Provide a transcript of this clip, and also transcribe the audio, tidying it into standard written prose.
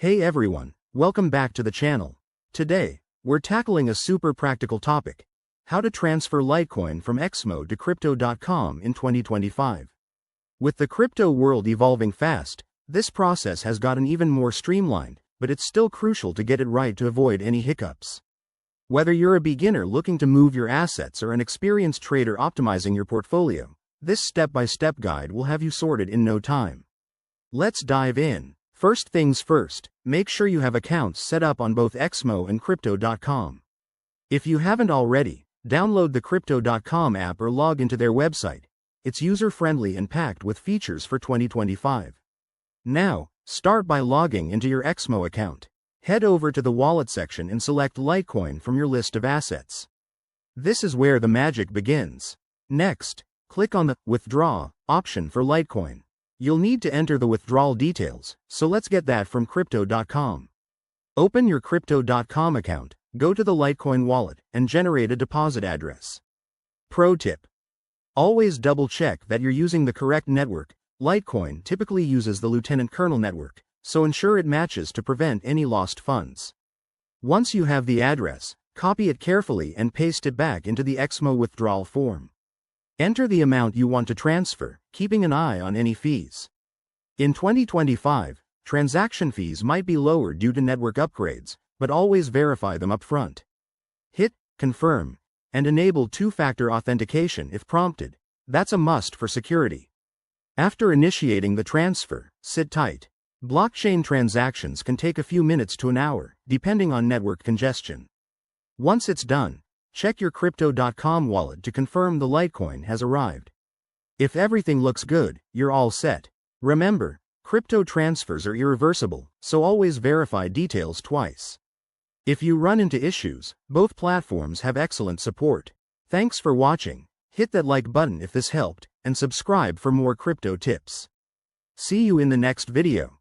Hey everyone, welcome back to the channel. Today, we're tackling a super practical topic: how to transfer Litecoin from Exmo to Crypto.com in 2025. With the crypto world evolving fast, this process has gotten even more streamlined, but it's still crucial to get it right to avoid any hiccups. Whether you're a beginner looking to move your assets or an experienced trader optimizing your portfolio, this step-by-step guide will have you sorted in no time. Let's dive in. First things first, make sure you have accounts set up on both Exmo and Crypto.com. If you haven't already, download the Crypto.com app or log into their website. It's user-friendly and packed with features for 2025. Now, start by logging into your Exmo account. Head over to the wallet section and select Litecoin from your list of assets. This is where the magic begins. Next, click on the Withdraw option for Litecoin. You'll need to enter the withdrawal details, so let's get that from Crypto.com. Open your Crypto.com account, go to the Litecoin wallet, and generate a deposit address. Pro tip: always double-check that you're using the correct network. Litecoin typically uses the Lieutenant Kernel network, so ensure it matches to prevent any lost funds. Once you have the address, copy it carefully and paste it back into the Exmo withdrawal form. Enter the amount you want to transfer, keeping an eye on any fees. In 2025, transaction fees might be lower due to network upgrades, but always verify them upfront. Hit Confirm and enable two-factor authentication if prompted. That's a must for security. After initiating the transfer, sit tight. Blockchain transactions can take a few minutes to an hour, depending on network congestion. Once it's done, check your Crypto.com wallet to confirm the Litecoin has arrived. If everything looks good, you're all set. Remember, crypto transfers are irreversible, so always verify details twice. If you run into issues, both platforms have excellent support. Thanks for watching. Hit that like button if this helped, and subscribe for more crypto tips. See you in the next video.